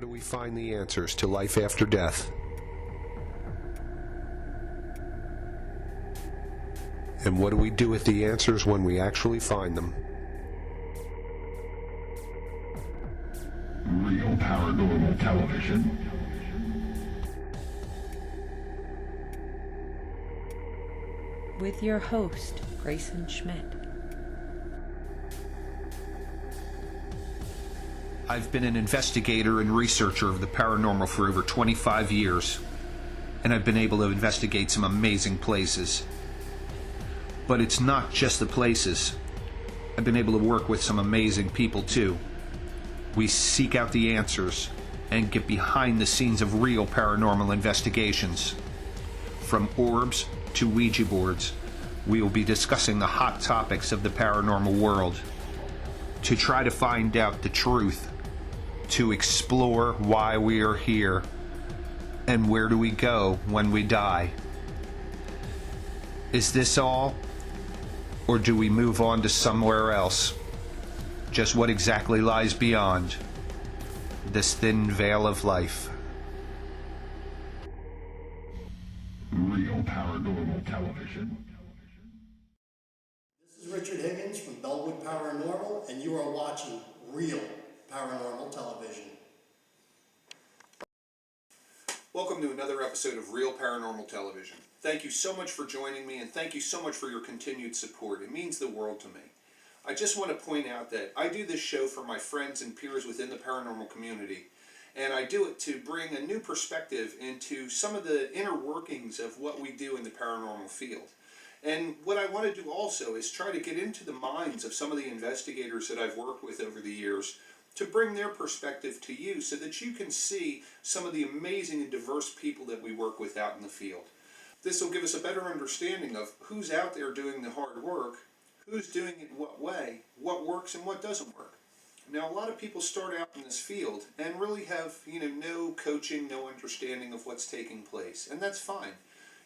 do we find the answers to life after death? And what do we do with the answers when we actually find them? Real Paranormal Television. With your host, Grayson Schmidt. I've been an investigator and researcher of the paranormal for over 25 years, and I've been able to investigate some amazing places. But it's not just the places. I've been able to work with some amazing people too. We seek out the answers and get behind the scenes of real paranormal investigations. From orbs to Ouija boards, we will be discussing the hot topics of the paranormal world to try to find out the truth, to explore why we are here, and where do we go when we die. Is this all? Or do we move on to somewhere else? Just what exactly lies beyond this thin veil of life? Real Paranormal Television. This is Richard Higgins from Bellwood Paranormal, and you are watching Real Paranormal Television. Welcome to another episode of Real Paranormal Television. Thank you so much for joining me, and thank you so much for your continued support. It means the world to me. I just want to point out that I do this show for my friends and peers within the paranormal community, and I do it to bring a new perspective into some of the inner workings of what we do in the paranormal field. And what I want to do also is try to get into the minds of some of the investigators that I've worked with over the years to bring their perspective to you so that you can see some of the amazing and diverse people that we work with out in the field. This will give us a better understanding of who's out there doing the hard work, who's doing it in what way, what works and what doesn't work. Now, a lot of people start out in this field and really have, no coaching, no understanding of what's taking place, and that's fine.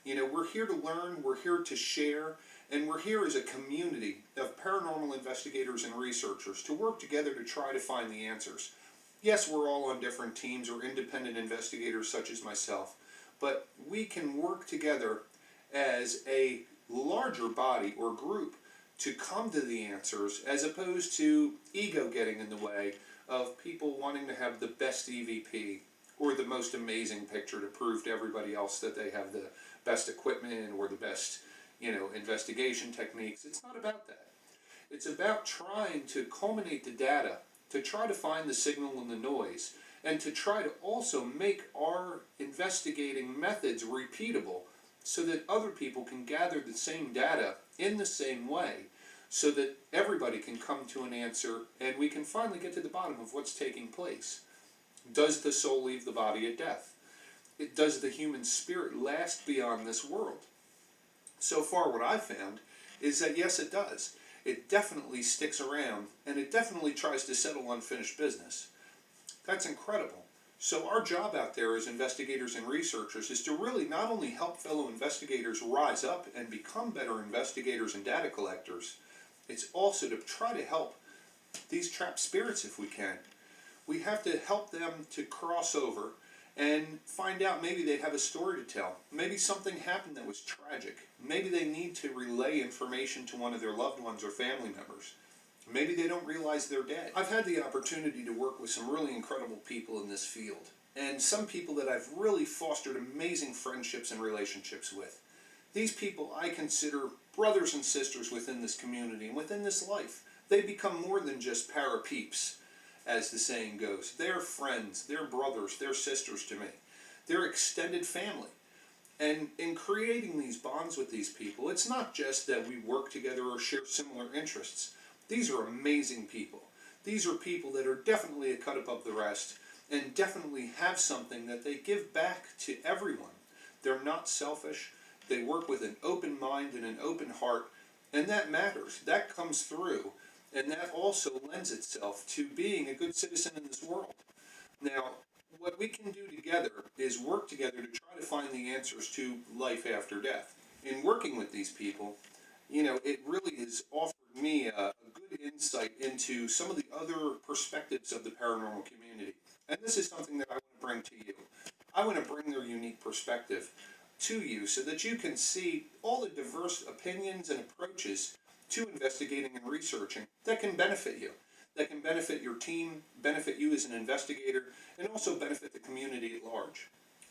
We're here to learn, we're here to share, and we're here as a community of paranormal investigators and researchers to work together to try to find the answers. Yes, we're all on different teams or independent investigators such as myself, but we can work together as a larger body or group to come to the answers, as opposed to ego getting in the way of people wanting to have the best EVP or the most amazing picture to prove to everybody else that they have the best equipment or the best, investigation techniques. It's not about that. It's about trying to culminate the data, to try to find the signal in the noise, and to try to also make our investigating methods repeatable so that other people can gather the same data in the same way so that everybody can come to an answer and we can finally get to the bottom of what's taking place. Does the soul leave the body at death? Does the human spirit last beyond this world? So far what I've found is that yes, it does. It definitely sticks around and it definitely tries to settle unfinished business. That's incredible. So our job out there as investigators and researchers is to really not only help fellow investigators rise up and become better investigators and data collectors, it's also to try to help these trapped spirits if we can. We have to help them to cross over and find out maybe they have a story to tell. Maybe something happened that was tragic. Maybe they need to relay information to one of their loved ones or family members. Maybe they don't realize they're dead. I've had the opportunity to work with some really incredible people in this field, and some people that I've really fostered amazing friendships and relationships with. These people I consider brothers and sisters within this community and within this life. They become more than just para-peeps, as the saying goes. They're friends, they're brothers, they're sisters to me. They're extended family. And in creating these bonds with these people, it's not just that we work together or share similar interests. These are amazing people. These are people that are definitely a cut above the rest and definitely have something that they give back to everyone. They're not selfish. They work with an open mind and an open heart, and that matters. That comes through, and that also lends itself to being a good citizen in this world. Now, what we can do together is work together to try to find the answers to life after death. In working with these people, it really has offered me a good insight into some of the other perspectives of the paranormal community. And this is something that I want to bring to you. I want to bring their unique perspective to you so that you can see all the diverse opinions and approaches to investigating and researching that can benefit you, that can benefit your team, benefit you as an investigator, and also benefit the community at large.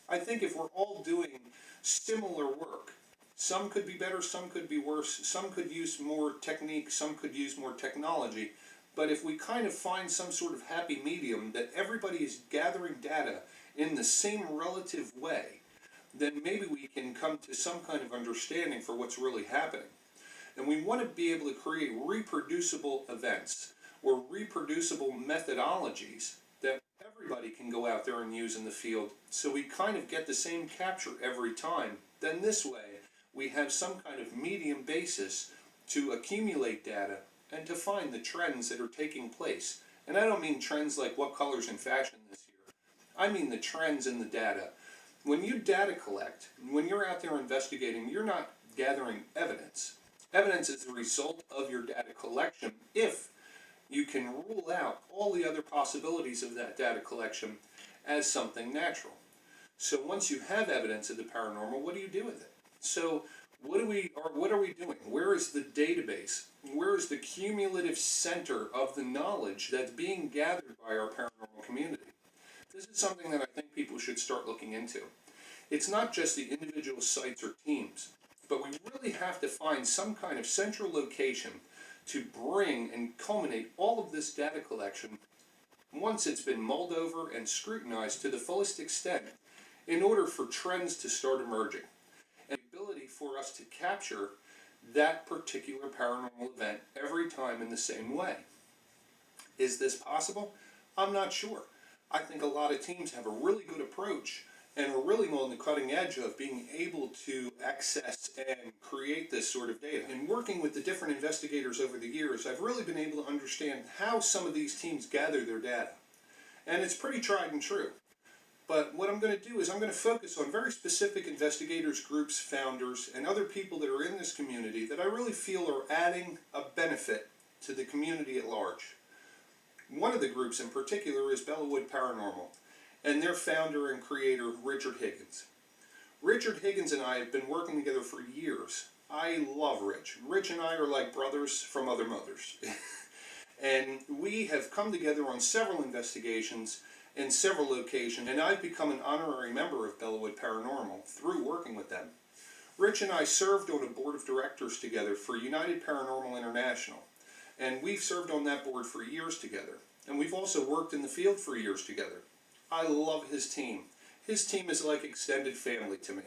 I think if we're all doing similar work, some could be better, some could be worse, some could use more technique, some could use more technology, but if we kind of find some sort of happy medium that everybody is gathering data in the same relative way, then maybe we can come to some kind of understanding for what's really happening. And we want to be able to create reproducible events or reproducible methodologies that everybody can go out there and use in the field, so we kind of get the same capture every time. Then this way we have some kind of medium basis to accumulate data and to find the trends that are taking place. And I don't mean trends like what color's in fashion this year. I mean the trends in the data. When you data collect, when you're out there investigating, you're not gathering evidence. Evidence is the result of your data collection if you can rule out all the other possibilities of that data collection as something natural. So once you have evidence of the paranormal, what do you do with it? So what are we doing? Where is the database? Where is the cumulative center of the knowledge that's being gathered by our paranormal community? This is something that I think people should start looking into. It's not just the individual sites or teams, but we really have to find some kind of central location to bring and culminate all of this data collection once it's been mulled over and scrutinized to the fullest extent in order for trends to start emerging and the ability for us to capture that particular paranormal event every time in the same way. Is this possible? I'm not sure. I think a lot of teams have a really good approach and are really on the cutting edge of being able to access and create this sort of data. In working with the different investigators over the years, I've really been able to understand how some of these teams gather their data. And it's pretty tried and true. But what I'm going to do is I'm going to focus on very specific investigators, groups, founders, and other people that are in this community that I really feel are adding a benefit to the community at large. One of the groups in particular is Bellawood Paranormal, and their founder and creator, Richard Higgins. Richard Higgins and I have been working together for years. I love Rich. Rich and I are like brothers from other mothers. And we have come together on several investigations in several locations, and I've become an honorary member of Bellawood Paranormal through working with them. Rich and I served on a board of directors together for United Paranormal International, and we've served on that board for years together. And we've also worked in the field for years together. I love his team. His team is like extended family to me.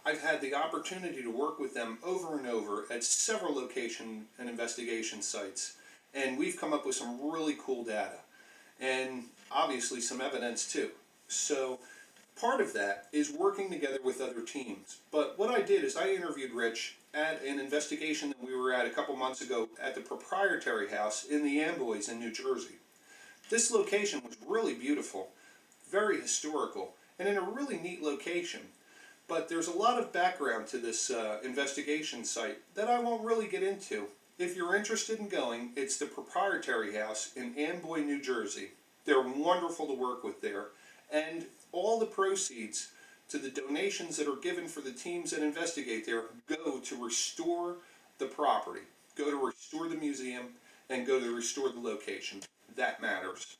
I've had the opportunity to work with them over and over at several location and investigation sites, and we've come up with some really cool data, and obviously some evidence too. So part of that is working together with other teams. But what I did is I interviewed Rich at an investigation that we were at a couple months ago at the Proprietary House in the Amboys in New Jersey. This location was really beautiful, very historical, and in a really neat location. But there's a lot of background to this investigation site that I won't really get into. If you're interested in going, it's the Proprietary House in Amboy, New Jersey. They're wonderful to work with there. And all the proceeds to the donations that are given for the teams that investigate there go to restore the property, go to restore the museum, and go to restore the location. That matters.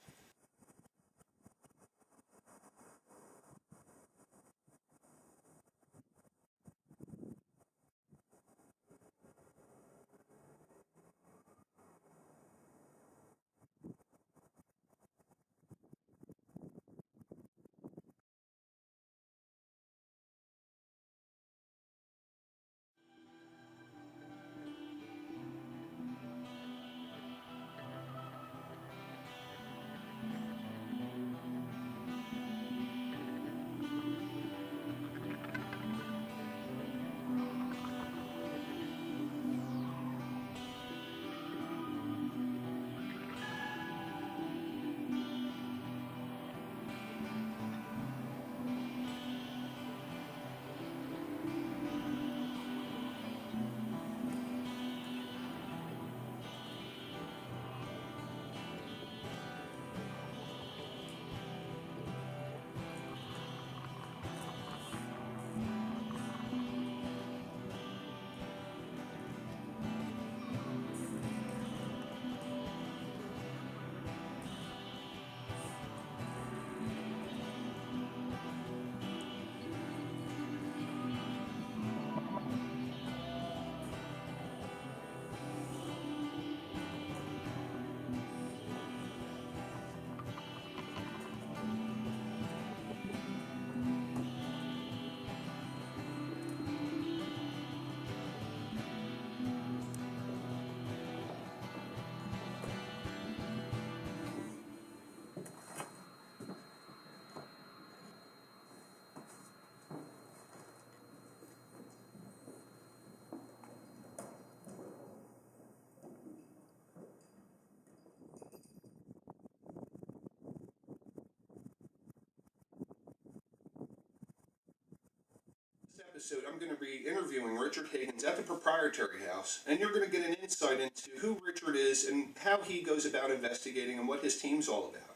episode, I'm going to be interviewing Richard Higgins at the Proprietary House, and you're going to get an insight into who Richard is and how he goes about investigating and what his team's all about.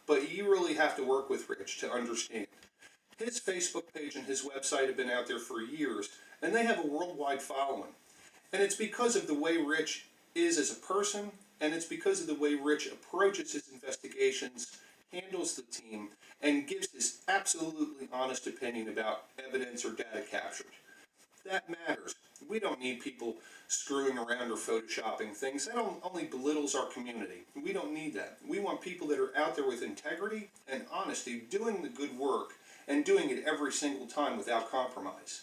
But you really have to work with Rich to understand. His Facebook page and his website have been out there for years, and they have a worldwide following. And it's because of the way Rich is as a person, and it's because of the way Rich approaches his investigations, handles the team, and gives his absolutely honest opinion about evidence or data captured. That matters. We don't need people screwing around or photoshopping things. That only belittles our community. We don't need that. We want people that are out there with integrity and honesty, doing the good work, and doing it every single time without compromise.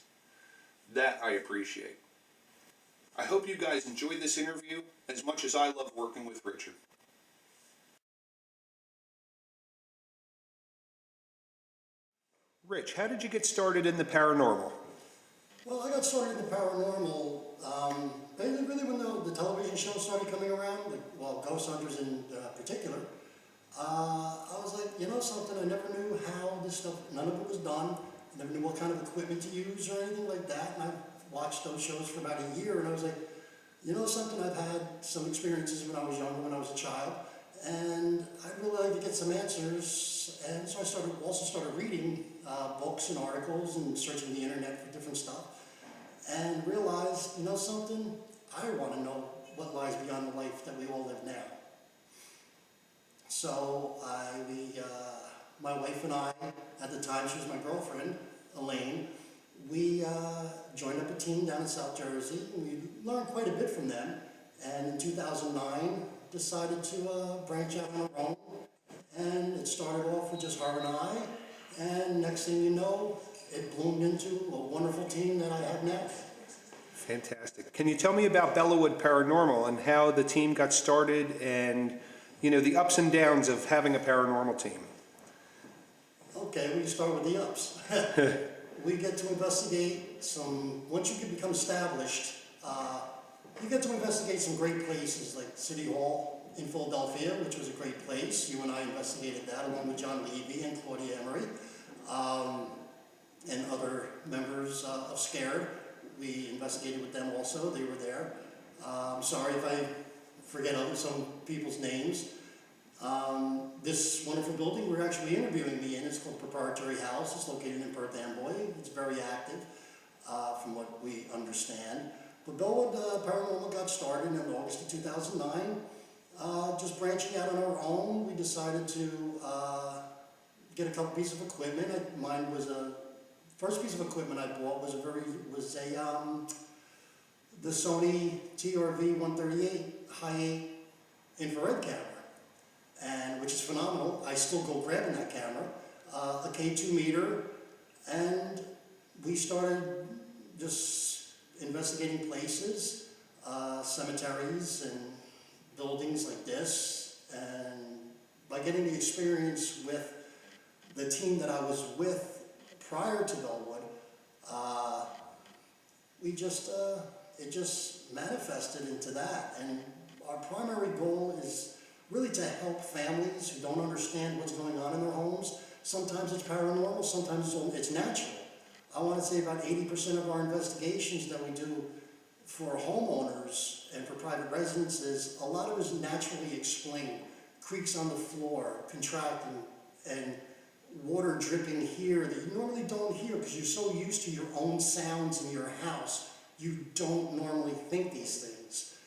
That I appreciate. I hope you guys enjoyed this interview as much as I love working with Richard. Rich, how did you get started in the paranormal? Well, I got started in the paranormal, really when the television shows started coming around, Ghost Hunters in particular. I was like, you know something, I never knew how this stuff, none of it was done. I never knew what kind of equipment to use or anything like that. And I watched those shows for about a year, and I was like, you know something, I've had some experiences when I was younger, when I was a child, and I'd really like to get some answers. And so I also started reading books and articles and searching the internet for different stuff, and realized, you know something, I want to know what lies beyond the life that we all live now. So my wife and I, at the time she was my girlfriend, Elaine, we joined up a team down in South Jersey, and we learned quite a bit from them, and in 2009 decided to branch out on our own, and it started off with just her and I, and next thing you know, it bloomed into a wonderful team that I have now. Fantastic. Can you tell me about Bellawood Paranormal and how the team got started and, you know, the ups and downs of having a paranormal team? Okay, we can start with the ups. We get to investigate once you can become established, you get to investigate some great places like City Hall in Philadelphia, which was a great place. You and I investigated that along with John Levy and Claudia Emery, and other members of SCARED. We investigated with them also, they were there. I'm sorry if I forget some people's names. This wonderful building we're actually interviewing me in, it's called Proprietary House. It's located in Perth Amboy. It's very active, from what we understand. But Bellawood Paranormal got started in August of 2009. Just branching out on our own, we decided to get a couple pieces of equipment. Mine was first piece of equipment I bought was the Sony TRV-138 high-8 infrared camera, and which is phenomenal. I still go grabbing that camera, a K2 meter, and we started just investigating places, cemeteries and buildings like this, and by getting the experience with the team that I was with prior to Bellawood, it just manifested into that. And our primary goal is really to help families who don't understand what's going on in their homes. Sometimes it's paranormal, sometimes it's natural. I want to say about 80% of our investigations that we do for homeowners and for private residences, a lot of it is naturally explained. Creaks on the floor, contracting, and water dripping here that you normally don't hear because you're so used to your own sounds in your house. You don't normally think these things.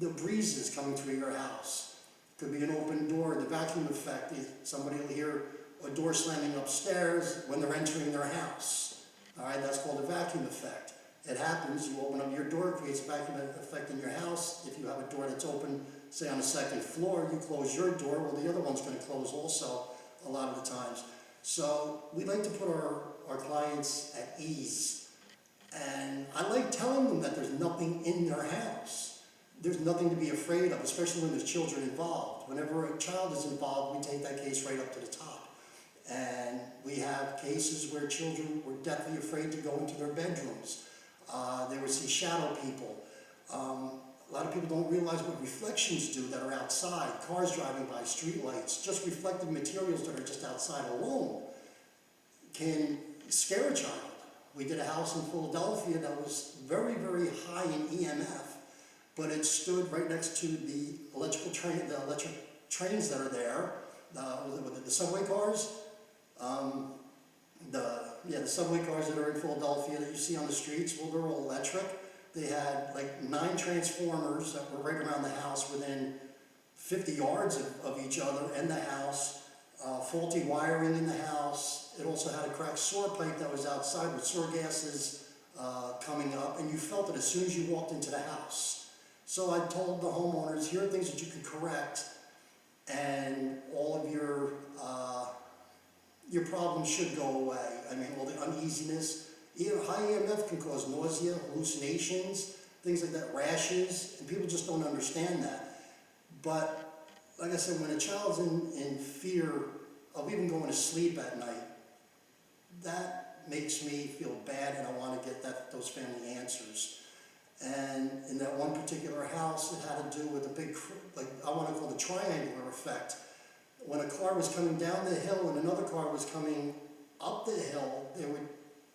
The breezes coming through your house. Could be an open door, the vacuum effect. Somebody will hear a door slamming upstairs when they're entering their house. All right, that's called a vacuum effect. It happens, you open up your door, it creates a vacuum effect in your house. If you have a door that's open, say on the second floor, you close your door, well the other one's going to close also a lot of the times. So we like to put our clients at ease. And I like telling them that there's nothing in their house. There's nothing to be afraid of, especially when there's children involved. Whenever a child is involved, we take that case right up to the top. And we have cases where children were deathly afraid to go into their bedrooms. They would see shadow people. A lot of people don't realize what reflections do that are outside. Cars driving by, street lights, just reflective materials that are just outside alone can scare a child. We did a house in Philadelphia that was very, very high in EMF, but it stood right next to the electric trains that are there, the subway cars. The subway cars that are in Philadelphia that you see on the streets, well, they're all electric. They had like 9 transformers that were right around the house within 50 yards of each other and the house. Faulty wiring in the house. It also had a cracked sewer pipe that was outside with sewer gases coming up, and you felt it as soon as you walked into the house. So I told the homeowners, here are things that you can correct, and all of your problems should go away. I mean, all the uneasiness. High EMF can cause nausea, hallucinations, things like that, rashes, and people just don't understand that. But like I said, when a child's in fear of even going to sleep at night, that makes me feel bad, and I want to get those family answers. And in that one particular house, it had to do with a big, like I want to call the triangular effect. When a car was coming down the hill and another car was coming up the hill, they would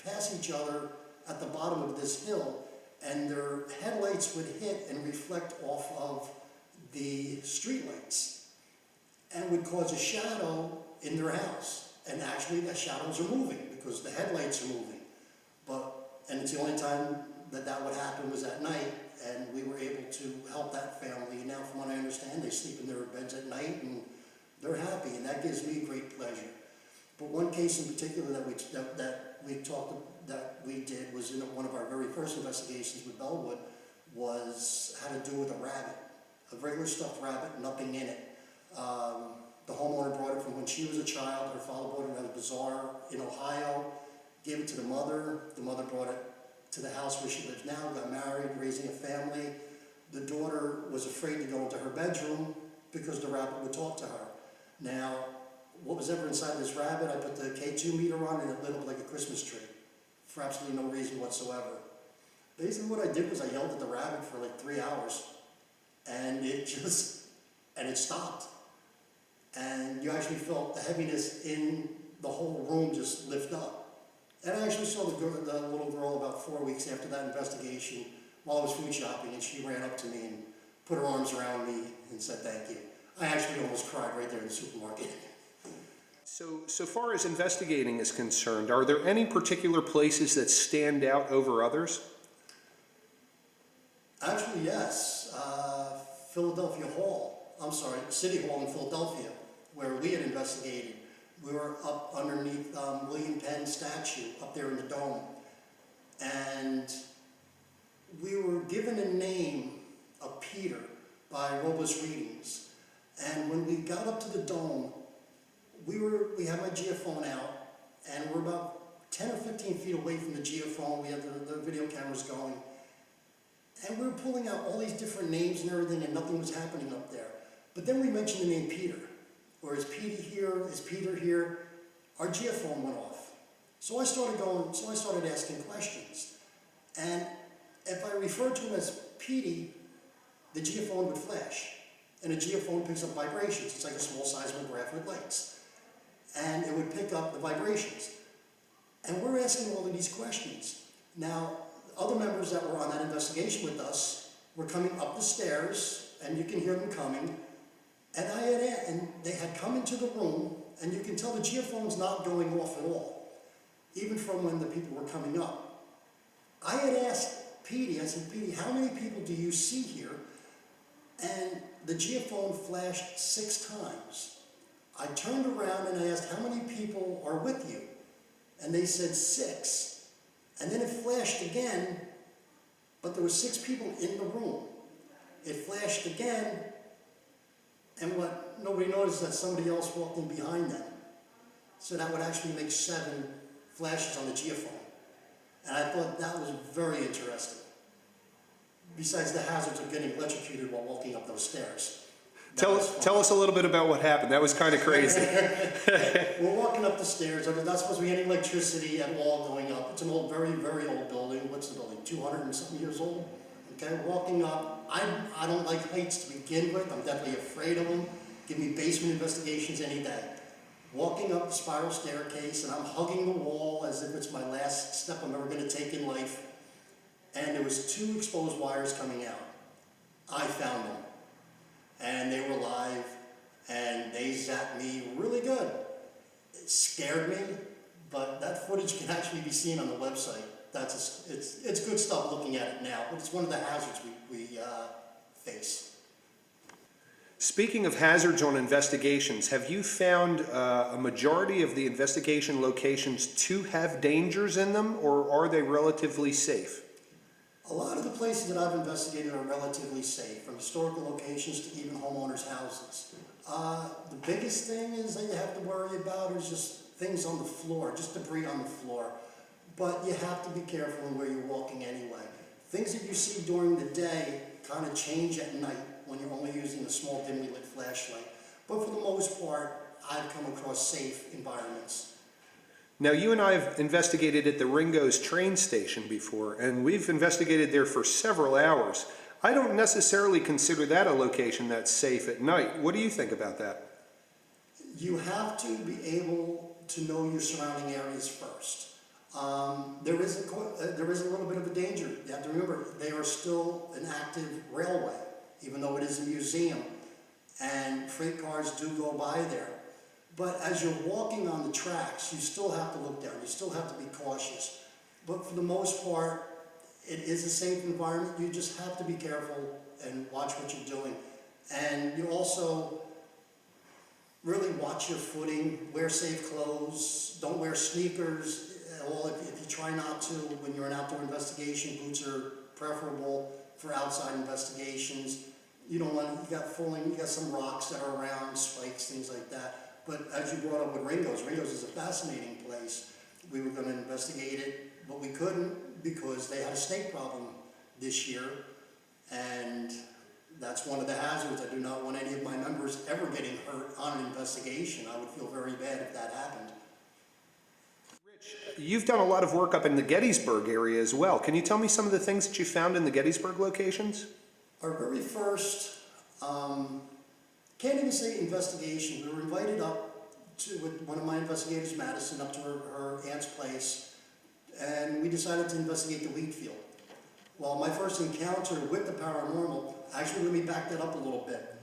pass each other at the bottom of this hill, and their headlights would hit and reflect off of the streetlights and would cause a shadow in their house. And actually the shadows are moving because the headlights are moving. And it's the only time that would happen was at night, and we were able to help that family. And now from what I understand, they sleep in their beds at night and they're happy, and that gives me great pleasure. But one case in particular that we did was in one of our very first investigations with Bellwood, had to do with a rabbit, a regular stuffed rabbit, nothing in it. The homeowner brought it from when she was a child. Her father brought it at a bazaar in Ohio, gave it to the mother. The mother brought it to the house where she lives now, got married, raising a family. The daughter was afraid to go into her bedroom because the rabbit would talk to her. Now, what was ever inside this rabbit, I put the K2 meter on, and it lit up like a Christmas tree for absolutely no reason whatsoever. Basically what I did was I yelled at the rabbit for like 3 hours, and it stopped. And you actually felt the heaviness in the whole room just lift up. And I actually saw the little girl about 4 weeks after that investigation while I was food shopping, and she ran up to me and put her arms around me and said thank you. I actually almost cried right there in the supermarket. So far as investigating is concerned, are there any particular places that stand out over others? Actually, yes. City Hall in Philadelphia, where we had investigated. We were up underneath William Penn's statue up there in the dome. And we were given a name of Peter by Robust Readings. And when we got up to the dome, we had my geophone out, and we're about 10 or 15 feet away from the geophone. We had the video cameras going. And we were pulling out all these different names and everything, and nothing was happening up there. But then we mentioned the name Peter. Or is Peter here? Is Peter here? Our geophone went off. So I started asking questions. And if I referred to him as Petey, the geophone would flash. And a geophone picks up vibrations. It's like a small seismograph with lights. And it would pick up the vibrations. And we're asking all of these questions. Now, other members that were on that investigation with us were coming up the stairs, and you can hear them coming. And they had come into the room, and you can tell the geophone's not going off at all, even from when the people were coming up. I had asked Petey, I said, Petey, how many people do you see here? And the geophone flashed 6 times. I turned around and I asked, how many people are with you? And they said 6. And then it flashed again, but there were 6 people in the room. It flashed again, and what nobody noticed is that somebody else walked in behind them. So that would actually make 7 flashes on the geophone. And I thought that was very interesting. Besides the hazards of getting electrocuted while walking up those stairs. Tell us a little bit about what happened. That was kind of crazy. We're walking up the stairs. There's not supposed to be any electricity at all going up. It's an old, very, very old building. What's the building? 200 and something years old? Okay, walking up. I don't like heights to begin with. I'm definitely afraid of them. Give me basement investigations any day. walking up the spiral staircase, and I'm hugging the wall as if it's my last step I'm ever going to take in life. And there was 2 exposed wires coming out. I found them, and they were live, and they zapped me really good. It scared me, but that footage can actually be seen on the website. It's good stuff looking at it now, but it's one of the hazards we face. Speaking of hazards on investigations, have you found a majority of the investigation locations to have dangers in them, or are they relatively safe? A lot of the places that I've investigated are relatively safe, from historical locations to even homeowners' houses. The biggest thing is that you have to worry about is just things on the floor, just debris on the floor. But you have to be careful in where you're walking anyway. Things that you see during the day kind of change at night when you're only using a small dimly lit flashlight. But for the most part, I've come across safe environments. Now, you and I have investigated at the Ringo's train station before, and we've investigated there for several hours. I don't necessarily consider that a location that's safe at night. What do you think about that? You have to be able to know your surrounding areas first. There is a little bit of a danger. You have to remember, they are still an active railway, even though it is a museum, and freight cars do go by there. But as you're walking on the tracks, you still have to look down. You still have to be cautious. But for the most part, it is a safe environment. You just have to be careful and watch what you're doing. And you also really watch your footing, wear safe clothes, don't wear sneakers. Well, if you try not to, when you're an outdoor investigation, boots are preferable for outside investigations. You don't want, you got some rocks that are around, spikes, things like that. But as you brought up with Ringo's is a fascinating place. We were going to investigate it, but we couldn't because they had a snake problem this year. And that's one of the hazards. I do not want any of my members ever getting hurt on an investigation. I would feel very bad if that happened. You've done a lot of work up in the Gettysburg area as well. Can you tell me some of the things that you found in the Gettysburg locations? Our very first, can't even say investigation, we were invited up with one of my investigators, Madison, up to her aunt's place, and we decided to investigate the wheat field. Well, my first encounter with the paranormal, actually let me back that up a little bit.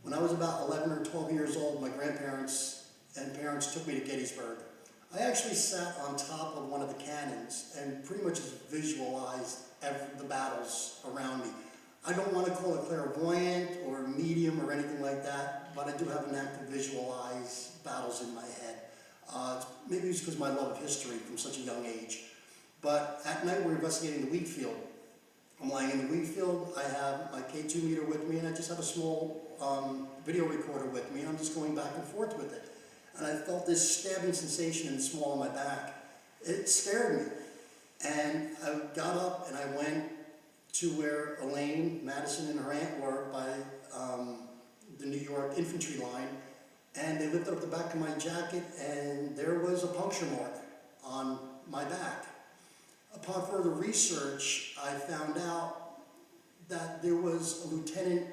When I was about 11 or 12 years old, my grandparents and parents took me to Gettysburg. I actually sat on top of one of the cannons and pretty much just visualized the battles around me. I don't want to call it clairvoyant or medium or anything like that, but I do have an knack to visualize battles in my head. Maybe it's because of my love of history from such a young age. But at night we're investigating the wheat field. I'm lying in the wheat field, I have my K2 meter with me, and I just have a small video recorder with me, and I'm just going back and forth with it. And I felt this stabbing sensation in the small of my back. It scared me. And I got up and I went to where Elaine, Madison, and her aunt were by the New York infantry line. And they lifted up the back of my jacket and there was a puncture mark on my back. Upon further research, I found out that there was a Lieutenant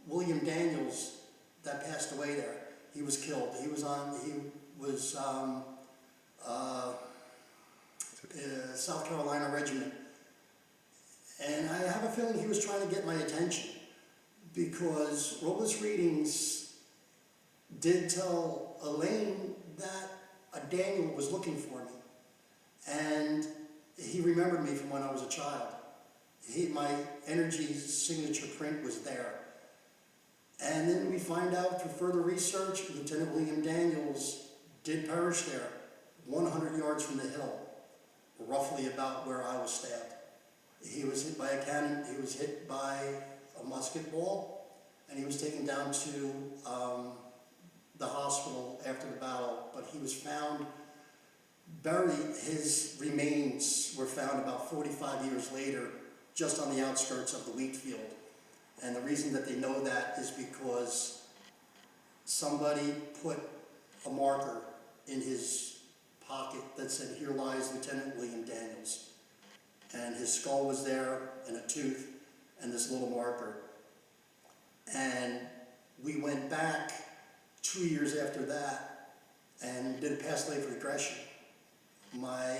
William Daniels that passed away there. He was killed. He was South Carolina Regiment. And I have a feeling he was trying to get my attention because Robles Readings did tell Elaine that a Daniel was looking for me. And he remembered me from when I was a child. My energy signature print was there. And then we find out through further research, Lieutenant William Daniels did perish there, 100 yards from the hill, roughly about where I was stabbed. He was hit by a cannon, he was hit by a musket ball, and he was taken down to the hospital after the battle, but he was found buried. His remains were found about 45 years later, just on the outskirts of the wheat field. And the reason that they know that is because somebody put a marker in his pocket that said, "Here lies Lieutenant William Daniels." And his skull was there, and a tooth, and this little marker. And we went back 2 years after that, and did a past life regression. My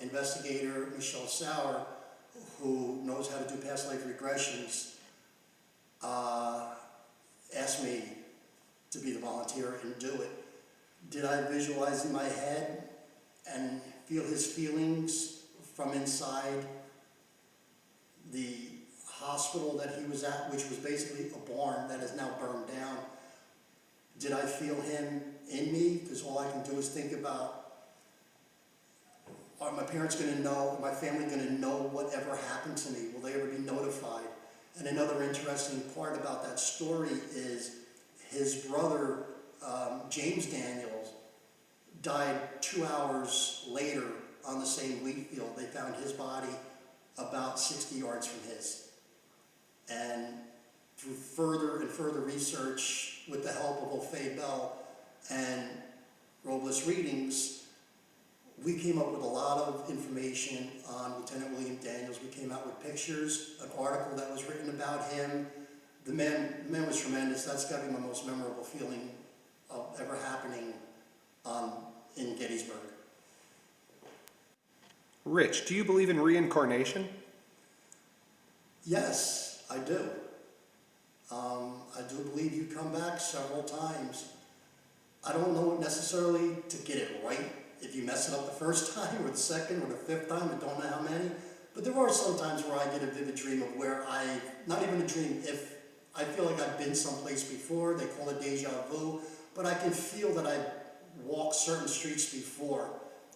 investigator, Michelle Sauer, who knows how to do past life regressions, asked me to be the volunteer and do it. Did I visualize in my head and feel his feelings from inside the hospital that he was at, which was basically a barn that is now burned down? Did I feel him in me? Because all I can do is think about, are my parents going to know, are my family going to know whatever happened to me? Will they ever be notified? And another interesting part about that story is his brother, James Daniels, died 2 hours later on the same wheat field. They found his body about 60 yards from his. And through further and further research with the help of O'Fay Bell and Robles readings, we came up with a lot of information on Lieutenant William Daniels. We came out with pictures, an article that was written about him. The man was tremendous. That's got to be my most memorable feeling of ever happening in Gettysburg. Rich, do you believe in reincarnation? Yes, I do. I do believe you come back several times. I don't know necessarily to get it right. If you mess it up the first time or the second or the fifth time, I don't know how many. But there are some times where I get a vivid dream of where not even a dream, if I feel like I've been someplace before, they call it deja vu, but I can feel that I walked certain streets before.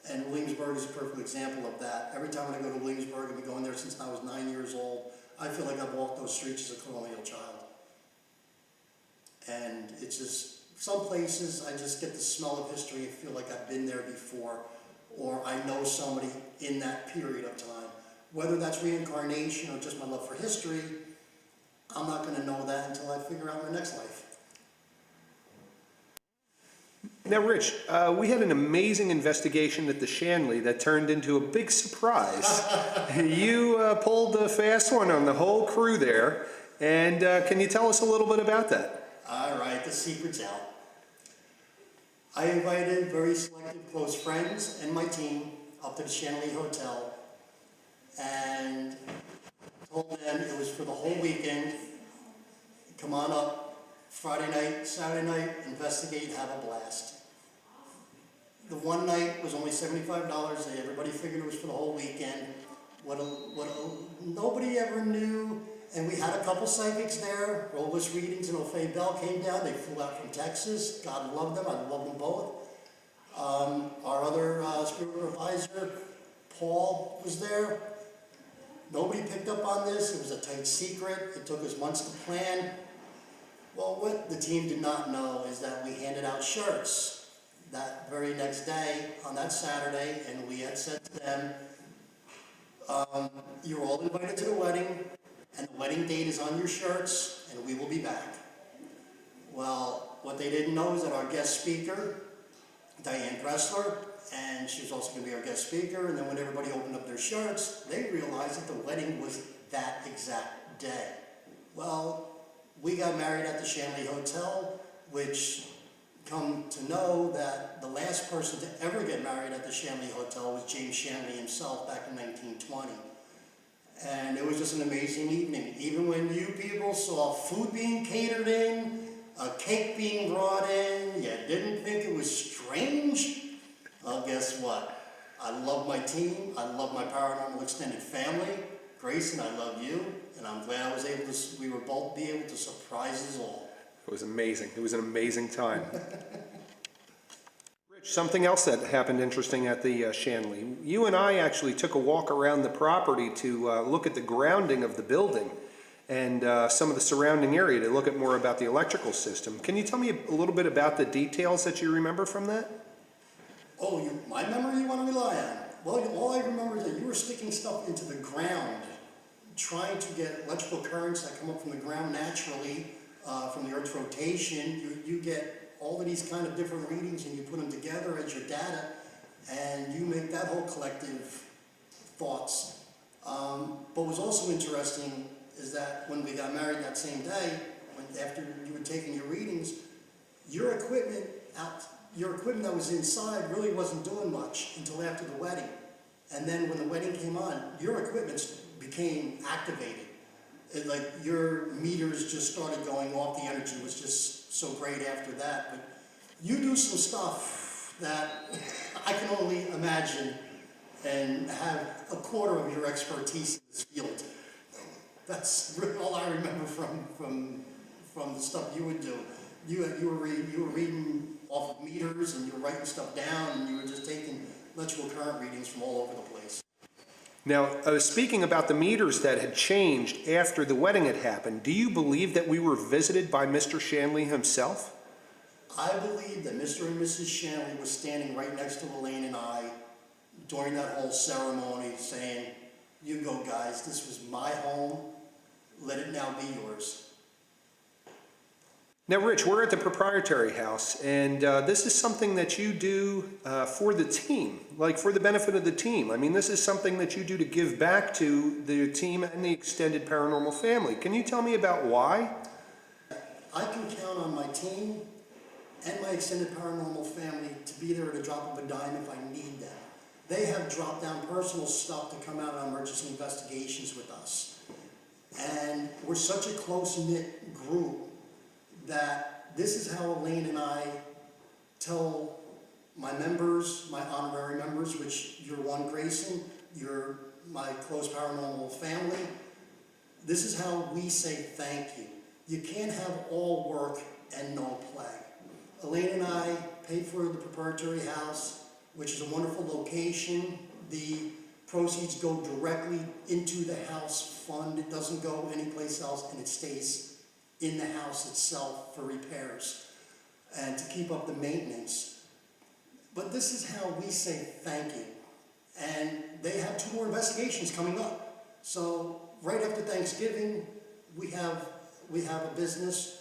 And Williamsburg is a perfect example of that. Every time I go to Williamsburg, I've been going there since I was 9 years old, I feel like I've walked those streets as a colonial child. And it's just, some places I just get the smell of history and feel like I've been there before, or I know somebody in that period of time. Whether that's reincarnation or just my love for history, I'm not going to know that until I figure out my next life. Now, Rich, we had an amazing investigation at the Shanley that turned into a big surprise. You pulled a fast one on the whole crew there, and can you tell us a little bit about that? All right, the secret's out. I invited very selective close friends and my team up to the Shanley Hotel and told them it was for the whole weekend. Come on up, Friday night, Saturday night, investigate, have a blast. The one night was only $75. Everybody figured it was for the whole weekend. Nobody ever knew. And we had a couple psychics there. Robles Readings and O'Fay Bell came down. They flew out from Texas. God love them. I love them both. Our other spiritual advisor, Paul, was there. Nobody picked up on this. It was a tight secret. It took us months to plan. Well, what the team did not know is that we handed out shirts that very next day on that Saturday, and we had said to them, you're all invited to the wedding, and the wedding date is on your shirts, and we will be back. Well, what they didn't know is that our guest speaker, Diane Dressler, and she was also going to be our guest speaker, and then when everybody opened up their shirts, they realized that the wedding was that exact day. Well, we got married at the Shanley Hotel, which come to know that the last person to ever get married at the Shanley Hotel was James Shanley himself back in 1920. And it was just an amazing evening. Even when you people saw food being catered in, a cake being brought in, you didn't think it was strange? Well, guess what? I love my team. I love my paranormal extended family. Grayson, I love you. And I'm glad I was able to, we were both be able to surprise us all. It was amazing. It was an amazing time. Rich, something else that happened interesting at the Shanley. You and I actually took a walk around the property to look at the grounding of the building and some of the surrounding area to look at more about the electrical system. Can you tell me a little bit about the details that you remember from that? Oh, my memory you want to rely on? Well, all I remember is that you were sticking stuff into the ground, trying to get electrical currents that come up from the ground naturally, from the Earth's rotation. You get all of these kind of different readings and you put them together as your data, and you make that whole collective thoughts. But what's also interesting is that when we got married that same day, after you were taking your readings, your equipment out your equipment that was inside really wasn't doing much until after the wedding. And then when the wedding came on, your equipment became activated. Like your meters just started going off. The energy was just so great after that. But you do some stuff that I can only imagine and have a quarter of your expertise in this field. That's really all I remember from the stuff you would do. You were reading off of meters, and you were writing stuff down, and you were just taking electrical current readings from all over the place. Now, speaking about the meters that had changed after the wedding had happened, do you believe that we were visited by Mr. Shanley himself? I believe that Mr. and Mrs. Shanley was standing right next to Elaine and I during that whole ceremony saying, "You go guys, this was my home, let it now be yours." Now, Rich, we're at the proprietary house, and this is something that you do for the team, like for the benefit of the team. I mean, this is something that you do to give back to the team and the extended paranormal family. Can you tell me about why? I can count on my team and my extended paranormal family to be there at a drop of a dime if I need them. They have dropped down personal stuff to come out on emergency investigations with us. And we're such a close-knit group that this is how Elaine and I tell my members, my honorary members, which you're one, Grayson, you're my close paranormal family. This is how we say thank you. You can't have all work and no play. Elaine and I paid for the proprietary house, which is a wonderful location. The proceeds go directly into the house fund. It doesn't go anyplace else, and it stays in the house itself for repairs and to keep up the maintenance. But this is how we say thank you. And they have 2 more investigations coming up. So right after Thanksgiving, we have a business.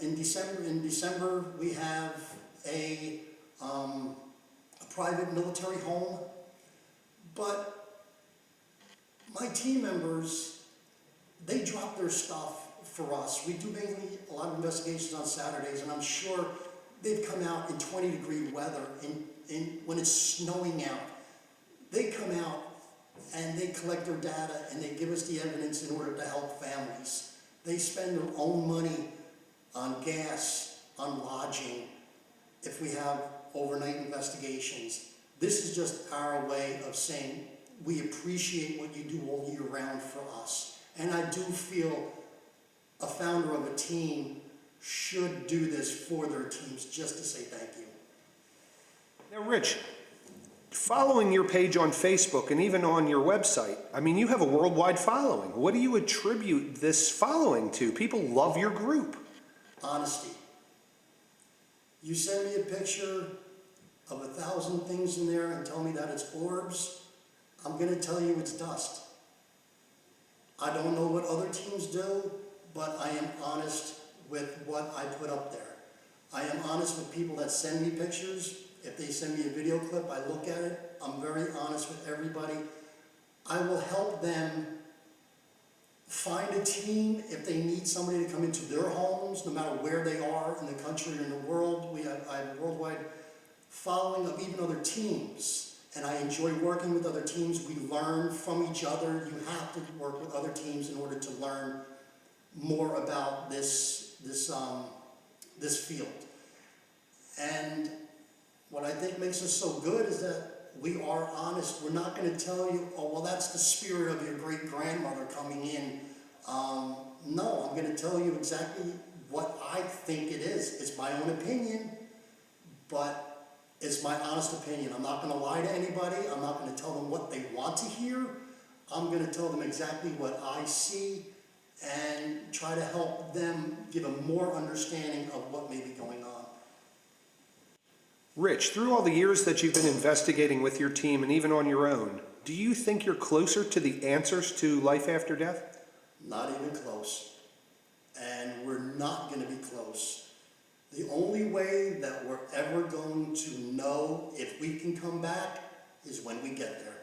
In December, we have a private military home. But my team members, they drop their stuff for us. We do mainly a lot of investigations on Saturdays, and I'm sure they've come out in 20-degree weather, when it's snowing out. They come out and they collect their data and they give us the evidence in order to help families. They spend their own money on gas, on lodging, if we have overnight investigations. This is just our way of saying we appreciate what you do all year round for us. And I do feel a founder of a team should do this for their teams just to say thank you. Now, Rich, following your page on Facebook and even on your website, I mean, you have a worldwide following. What do you attribute this following to? People love your group. Honesty. You send me a picture of 1,000 things in there and tell me that it's orbs, I'm going to tell you it's dust. I don't know what other teams do, but I am honest with what I put up there. I am honest with people that send me pictures. If they send me a video clip, I look at it. I'm very honest with everybody. I will help them find a team if they need somebody to come into their homes, no matter where they are in the country or in the world. I have a worldwide following of even other teams. And I enjoy working with other teams. We learn from each other. You have to work with other teams in order to learn more about this field. And what I think makes us so good is that we are honest. We're not going to tell you, oh, well, that's the spirit of your great-grandmother coming in. No, I'm going to tell you exactly what I think it is. It's my own opinion, but it's my honest opinion. I'm not going to lie to anybody. I'm not going to tell them what they want to hear. I'm going to tell them exactly what I see and try to help them give a more understanding of what may be going on. Rich, through all the years that you've been investigating with your team and even on your own, do you think you're closer to the answers to life after death? Not even close. And we're not going to be close. The only way that we're ever going to know if we can come back is when we get there.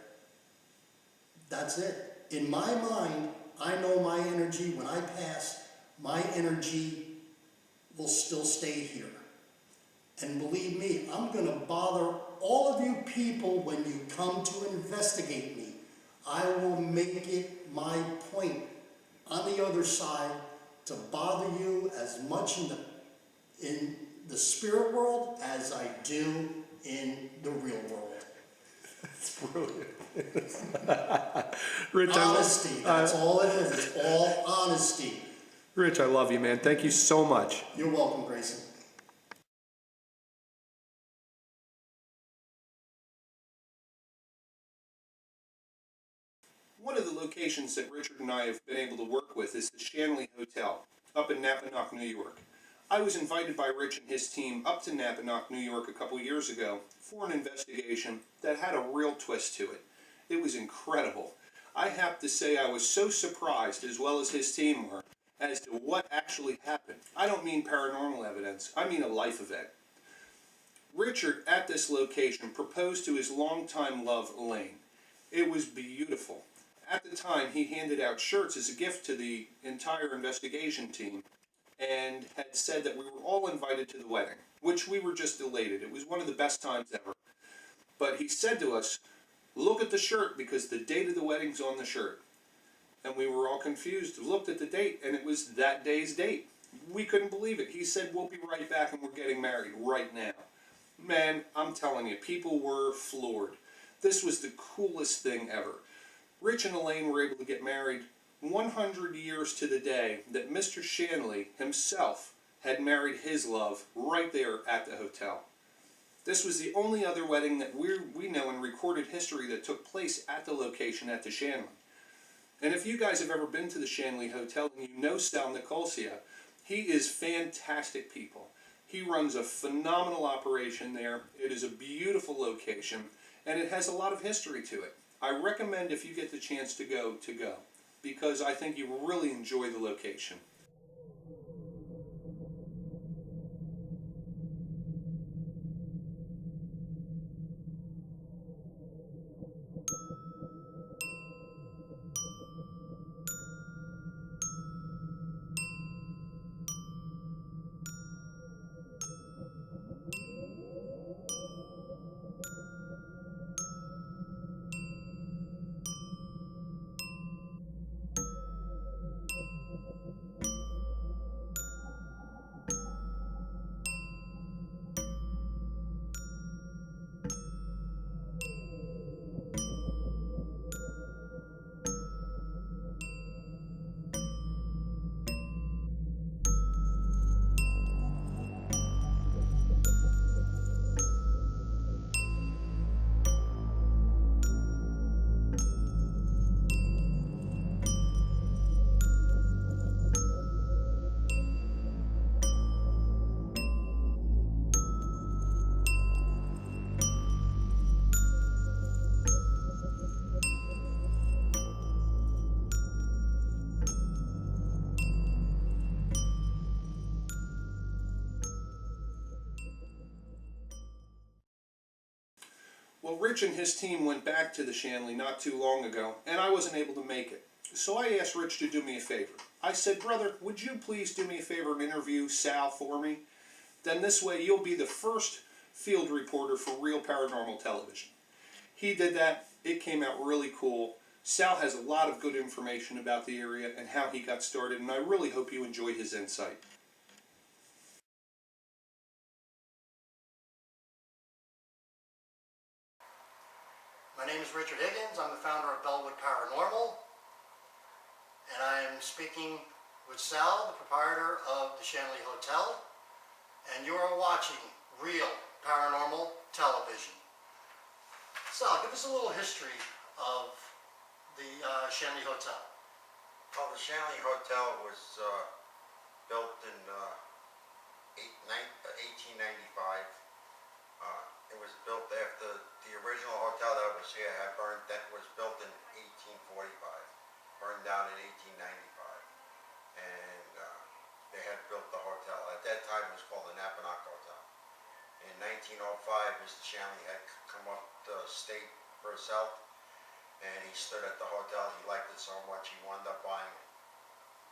That's it. In my mind, I know my energy, when I pass, my energy will still stay here. And believe me, I'm gonna bother all of you people when you come to investigate me. I will make it my point on the other side to bother you as much in the spirit world as I do in the real world. It's brilliant. Rich, Honesty, that's all it is. It's all honesty. Rich, I love you, man. Thank you so much. You're welcome, Grayson. One of the locations that Richard and I have been able to work with is the Shanley Hotel up in Napanoch, New York. I was invited by Rich and his team up to Napanoch, New York a couple years ago for an investigation that had a real twist to it. It was incredible. I have to say I was so surprised, as well as his team were, as to what actually happened. I don't mean paranormal evidence, I mean a life event. Richard, at this location, proposed to his longtime love, Elaine. It was beautiful. At the time, he handed out shirts as a gift to the entire investigation team and had said that we were all invited to the wedding, which we were just elated. It was one of the best times ever. But he said to us, look at the shirt because the date of the wedding's on the shirt. And we were all confused, looked at the date, and it was that day's date. We couldn't believe it. He said, we'll be right back and we're getting married right now. Man, I'm telling you, people were floored. This was the coolest thing ever. Rich and Elaine were able to get married 100 years to the day that Mr. Shanley himself had married his love right there at the hotel. This was the only other wedding that we know in recorded history that took place at the location at the Shanley. And if you guys have ever been to the Shanley Hotel and you know Sal Nicosia, he is fantastic people. He runs a phenomenal operation there. It is a beautiful location and it has a lot of history to it. I recommend if you get the chance to go, because I think you will really enjoy the location. Well, Rich and his team went back to the Shanley not too long ago, and I wasn't able to make it. So I asked Rich to do me a favor. I said, brother, would you please do me a favor and interview Sal for me? Then this way you'll be the first field reporter for Real Paranormal Television. He did that. It came out really cool. Sal has a lot of good information about the area and how he got started, and I really hope you enjoy his insight. My name is Richard Higgins. I'm the founder of Bellwood Paranormal, and I am speaking with Sal, the proprietor of the Shanley Hotel, and you are watching Real Paranormal Television. Sal, give us a little history of the Shanley Hotel. Well, the Shanley Hotel was built in 1895. It was built after the original hotel that was here had burned. That was built in 1845, burned down in 1895, and they had built the hotel. At that time, it was called the Napanoch Hotel. In 1905, Mr. Shanley had come up to state for himself, and he stood at the hotel. He liked it so much, he wound up buying it.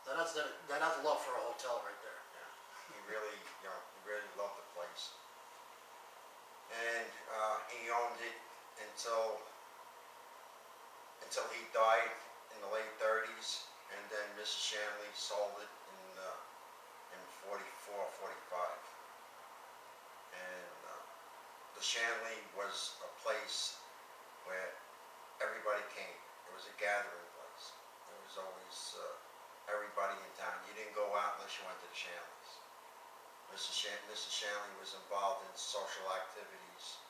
That's love for a hotel right there. Yeah, he really, he really loved the place. and he owned it until he died in the late 30s, and then Mrs. Shanley sold it in 44, 45. And the Shanley was a place where everybody came. It was a gathering place. There was always everybody in town. You didn't go out unless you went to the Shanleys. Mrs. Shanley was involved in social activities.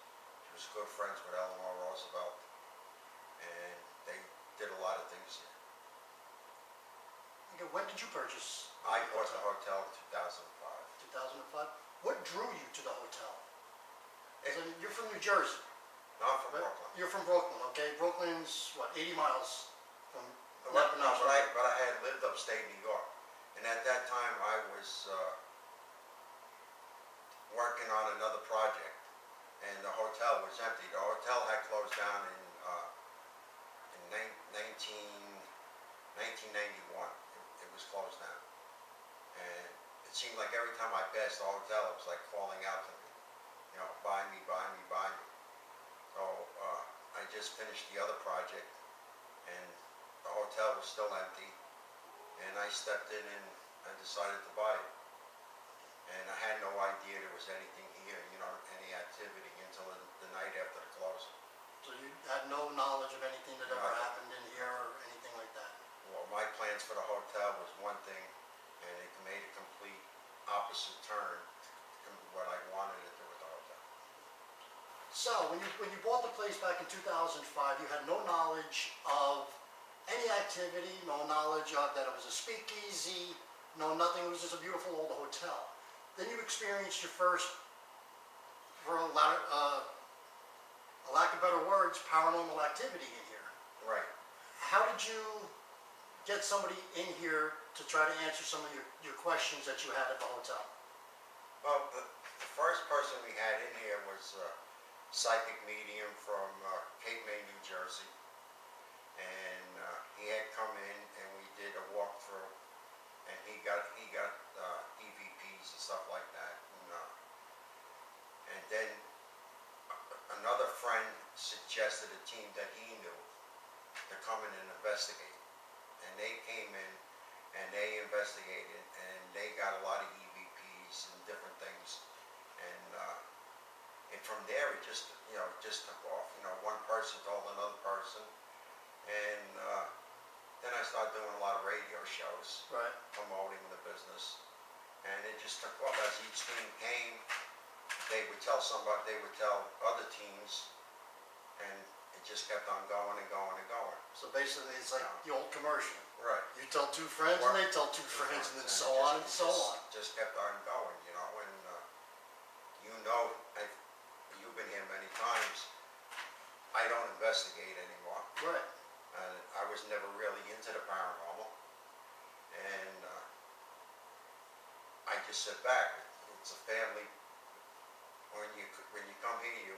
She was good friends with Eleanor Roosevelt, and they did a lot of things here. Okay, when did you purchase? I bought the hotel in 2005. 2005. What drew you to the hotel? So you're from New Jersey. No, I'm from right? Brooklyn. You're from Brooklyn, okay? Brooklyn's what, 80 miles from No, but I had lived upstate New York, and at that time I was working on another project, and the hotel was empty. The hotel had closed down in 1991. It was closed down, and it seemed like every time I passed the hotel, it was like calling out to me, you know, buy me, buy me, buy me. So I just finished the other project, and the hotel was still empty, and I stepped in and I decided to buy it. And I had no idea there was anything here, you know, any activity until the night after the closing. So you had no knowledge of anything that ever No. happened in here or anything like that? Well, my plans for the hotel was one thing, and it made a complete opposite turn to what I wanted to do with the hotel. So when you bought the place back in 2005, you had no knowledge of any activity, no knowledge of that it was a speakeasy, no nothing, it was just a beautiful old hotel. Then you experienced your first, for a lack of better words, paranormal activity in here. Right. How did you get somebody in here to try to answer some of your questions that you had at the hotel? Well, the first person we had in here was a psychic medium from Cape May, New Jersey. And he had come in and we did a walkthrough, and he got EVPs and stuff like that. And then another friend suggested a team that he knew to come in and investigate. And they came in and they investigated, and they got a lot of EVPs and different things. And from there it just took off. You know, one person told another person, and then I started doing a lot of radio shows, Right. promoting the business, and it just took off. As each team came, they would tell other teams, and it just kept on going and going and going. So basically it's like the old commercial. Right. You tell two friends and they tell two friends, and then so on and so on. Just kept on going, you know, and you've been here many times. I don't investigate anymore. Right. And I was never really into the paranormal, and I just sit back. It's a family. When you come here,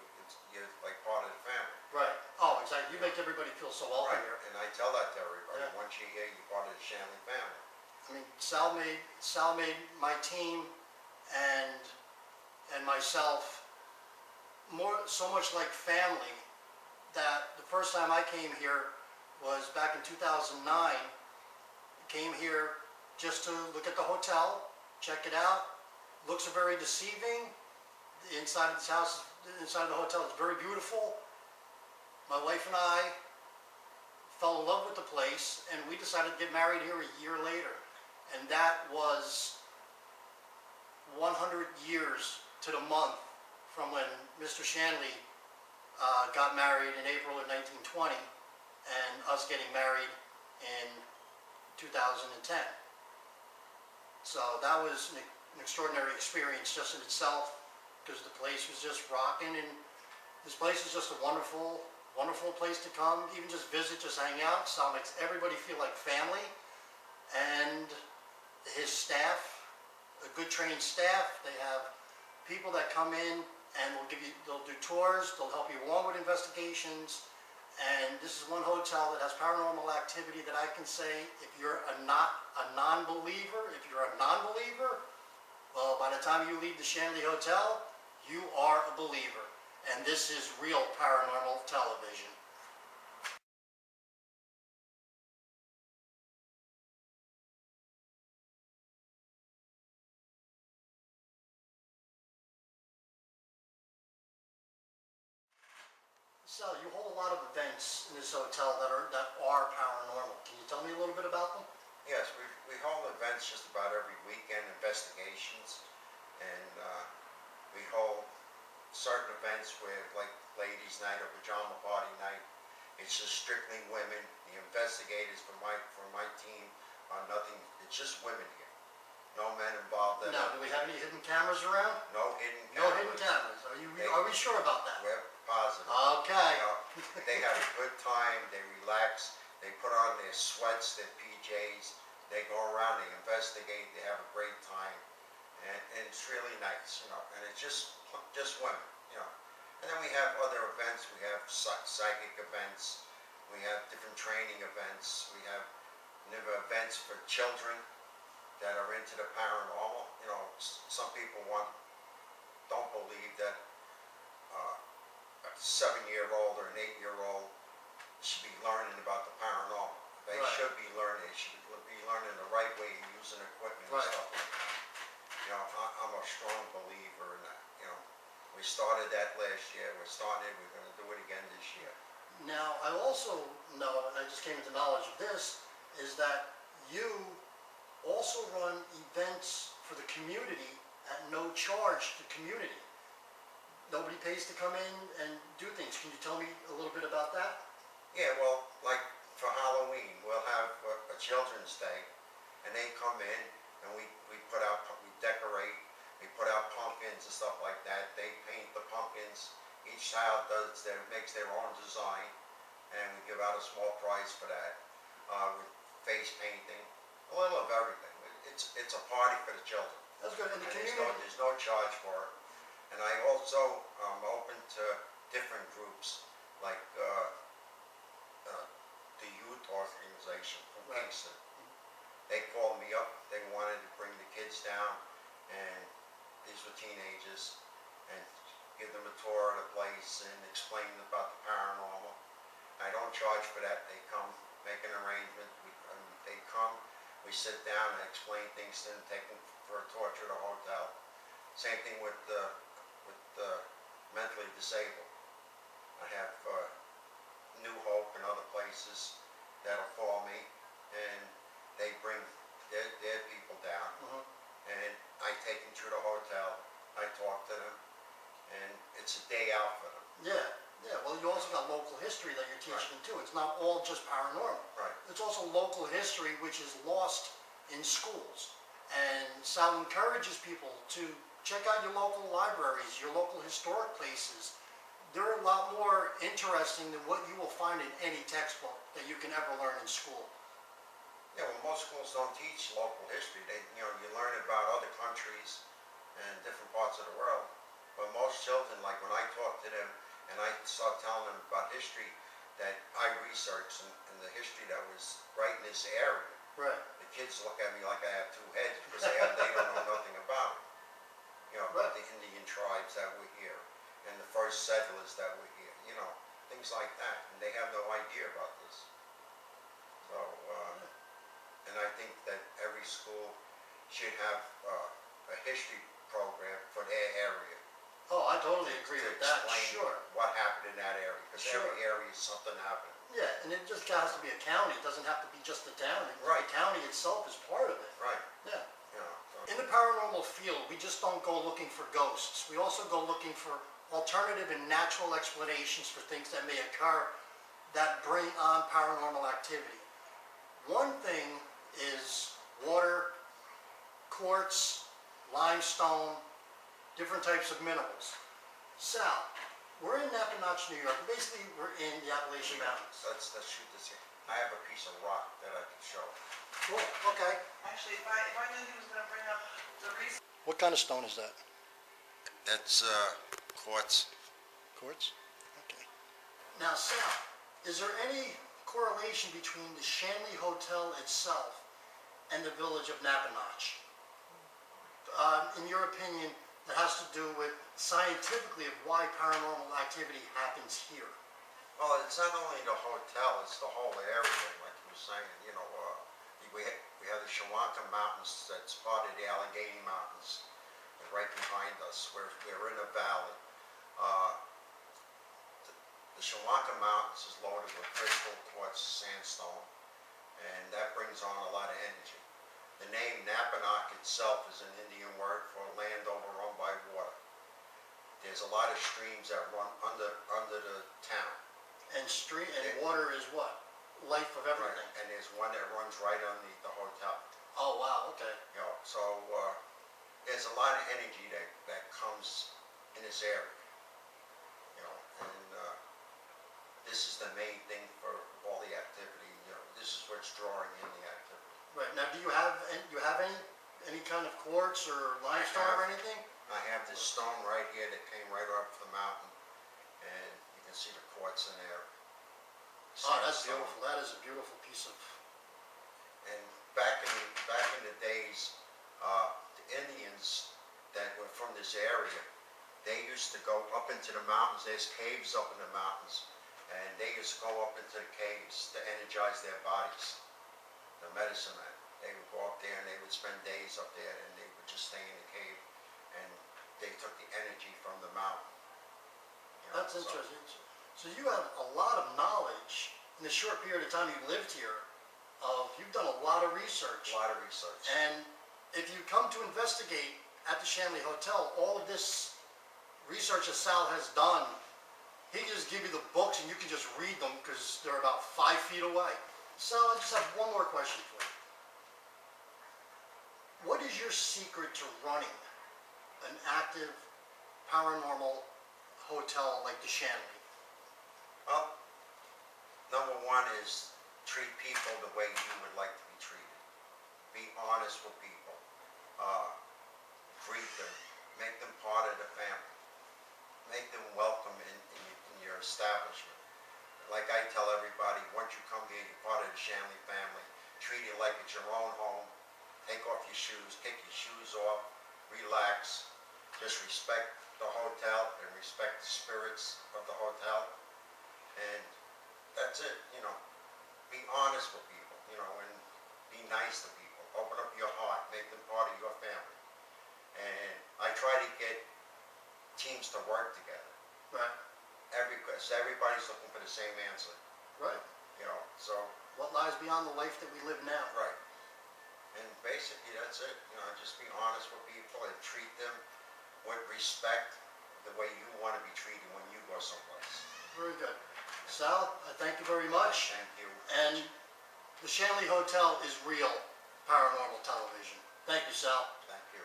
you're like part of the family. Right. Oh, exactly. You make everybody feel so welcome Right. here. And I tell that to everybody. Yeah. Once you're here, you're part of the Shanley family. I mean, Sal made my team and myself so much like family that the first time I came here was back in 2009. Came here just to look at the hotel, check it out. Looks are very deceiving. The inside of this house, the inside of the hotel is very beautiful. My wife and I fell in love with the place, and we decided to get married here a year later. And that was 100 years to the month from when Mr. Shanley got married in April of 1920, and us getting married in 2010. So that was an extraordinary experience just in itself, because the place was just rocking, and this place is just a wonderful, wonderful place to come, even just visit, just hang out. Sal makes everybody feel like family, and his staff, a good trained staff. They have people that come in and they'll do tours, they'll help you along with investigations, and this is one hotel that has paranormal activity that I can say, if you're a non-believer, well, by the time you leave the Shanley Hotel, you are a believer. and this is Real Paranormal Television. Sal, you hold a lot of events in this hotel that are paranormal. Can you tell me a little bit about them? Yes, we hold events just about every weekend, investigations, and we hold certain events where, like ladies' night or pajama party night, it's just strictly women. The investigators for my team are nothing. It's just women here. No men involved in Now, it. do we have any hidden cameras around? No hidden No cameras. hidden cameras. Are we sure about that? We're positive. Okay. You know, they have a good time. They relax. They put on their sweats, their PJs. They go around. They investigate. They have a great time, and it's really nice. You know, and it's just women. You know, and then we have other events. We have psychic events. We have different training events. We have events for children that are into the paranormal. You know, some people don't believe that a 7-year-old or an 8-year-old should be learning about the paranormal. They Right. should be learning. They should be learning the right way of using equipment and Right. stuff like that. You know, I'm a strong believer in that. You know, we started that last year. We're starting it. We're going to do it again this year. Now, I also know, and I just came into knowledge of this, is that you also run events for the community at no charge to the community. Nobody pays to come in and do things. Can you tell me a little bit about that? Yeah, well, like for Halloween, we'll have a children's day, and they come in, and we decorate, we put out pumpkins and stuff like that. They paint the pumpkins. Each child makes their own design, and we give out a small prize for that. With face painting, a little of everything. It's a party for the children. That's good. And the And community, there's no charge for it. And I also open to different groups, like the youth organization from Right. Kingston. They called me up. They wanted to bring the kids down, and these were teenagers, and give them a tour of the place and explain about the paranormal. I don't charge for that. They come, make an arrangement. They come, we sit down and explain things to them, take them for a tour to the hotel. Same thing with the mentally disabled. I have New Hope and other places that'll call me, and they bring their people down, and I take them to the hotel. I talk to them, and it's a day out for them. yeah. Well, you also got local history that you're teaching them too. It's not all just paranormal. Right. It's also local history, which is lost in schools. And Sal encourages people to check out your local libraries, your local historic places. They're a lot more interesting than what you will find in any textbook that you can ever learn in school. Yeah, well, most schools don't teach local history. You learn about other countries and different parts of the world. But most children, like when I talk to them and I start telling them about history that I researched and the history that was right in this area, Right. the kids look at me like I have two heads because they don't know nothing about it. You know, about the Indian tribes that were here and the first settlers that were here, you know, things like that. And they have no idea about this. So, and I think that every school should have a history program for their area. Oh, I totally agree to with that. explain Sure. what happened in that area, because Sure. every area something happened. Yeah, and it just has to be a county. It doesn't have to be just the town. Right. The county itself is part of it. Right. Yeah. You know, so, In the paranormal field, we just don't go looking for ghosts. We also go looking for alternative and natural explanations for things that may occur that bring on paranormal activity. One thing is water, quartz, limestone, different types of minerals. Sal, we're in Nappanatch, New York. Basically, we're in the Appalachian Mountains. let's shoot this here. I have a piece of rock that I can show. Cool, okay. Actually, if I knew he was gonna bring up the reason. What kind of stone is that? That's quartz. Quartz? Okay. Now, Sal, is there any correlation between the Shanley Hotel itself and the village of Nappanatch? In your opinion, that has to do with scientifically of why paranormal activity happens here. Well, it's not only the hotel, it's the whole area, like you were saying, you know, we have the Shawanka Mountains, that's part of the Allegheny Mountains, right behind us. We're in a valley. The Shawanka Mountains is loaded with crystal, quartz, sandstone, and that brings on a lot of energy. The name Napanoch itself is an Indian word for land overrun by water. There's a lot of streams that run under the town. And water is what? Life of everything. Right. And there's one that runs right underneath the hotel. Oh, wow, okay. You know, so there's a lot of energy that comes in this area. You know, and this is the main thing for all the activity. You know, this is what's drawing in the activity. Right, now do you have any kind of quartz or limestone or anything? I have this stone right here that came right off the mountain, and you can see the quartz in there. Oh, that's Sandstone. beautiful. That is a beautiful piece of... And back in the days, the Indians that were from this area, they used to go up into the mountains. There's caves up in the mountains, and they used to go up into the caves to energize their bodies. The medicine men, they would go up there and they would spend days up there, and they would just stay in the cave, and they took the energy from the mountain. You know, That's so- interesting. So you have a lot of knowledge in the short period of time you lived here. You've done a lot of research. A lot of research. And if you come to investigate at the Shanley Hotel, all of this research that Sal has done, he can just give you the books and you can just read them because they're about 5 feet away. Sal, I just have one more question for you. What is your secret to running an active paranormal hotel like the Shanley? Well, number one is treat people the way you would like to be treated. Be honest with people. Greet them. Make them part of the family. Make them welcome in your establishment. Like I tell everybody, once you come here, you're part of the Shanley family. Treat it like it's your own home. Take off your shoes. Take your shoes off. Relax. Just respect the hotel and respect the spirits of the hotel. And that's it, you know. Be honest with people, you know, and be nice to people. Open up your heart, make them part of your family. And I try to get teams to work together. Right. Because everybody's looking for the same answer, Right. you know, so, What lies beyond the life that we live now? right. And basically that's it, you know, just be honest with people and treat them with respect the way you want to be treated when you go someplace. Very good. Sal, I thank you very much. Thank you. And the Shanley Hotel is real paranormal television. Thank you, Sal. Thank you.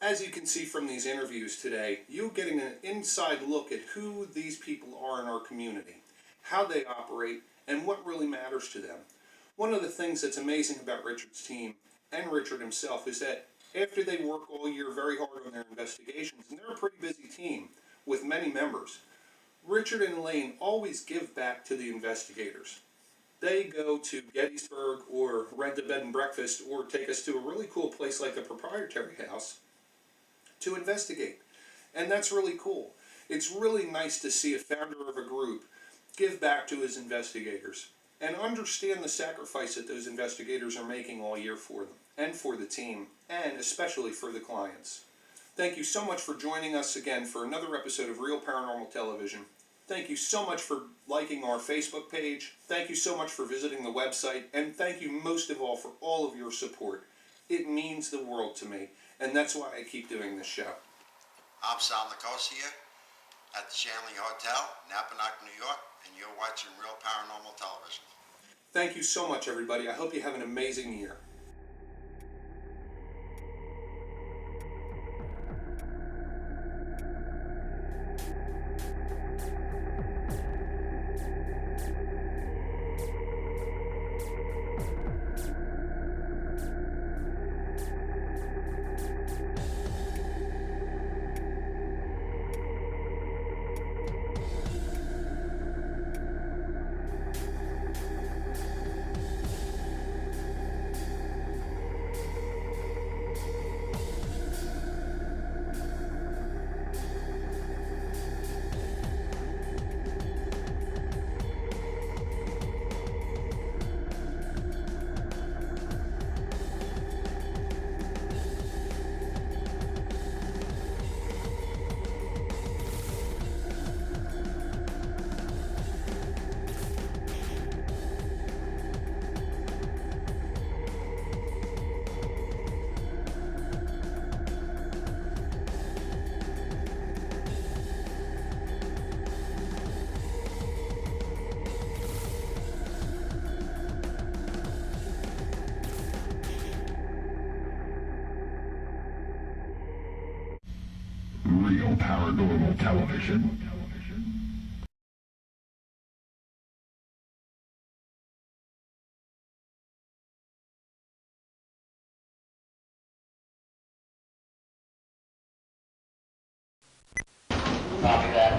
As you can see from these interviews today, you're getting an inside look at who these people are in our community, how they operate, and what really matters to them. One of the things that's amazing about Richard's team and Richard himself is that after they work all year very hard on their investigations, and they're a pretty busy team with many members, Richard and Elaine always give back to the investigators. They go to Gettysburg or rent a bed and breakfast or take us to a really cool place like the Proprietary House to investigate. And that's really cool. It's really nice to see a founder of a group give back to his investigators and understand the sacrifice that those investigators are making all year for them and for the team and especially for the clients. Thank you so much for joining us again for another episode of Real Paranormal Television. Thank you so much for liking our Facebook page. Thank you so much for visiting the website. And thank you most of all for all of your support. It means the world to me. And that's why I keep doing this show. I'm Sal Nicosia at the Shanley Hotel, Napanoch, New York, and you're watching Real Paranormal Television. Thank you so much, everybody. I hope you have an amazing year. Real Paranormal Television. Copy that.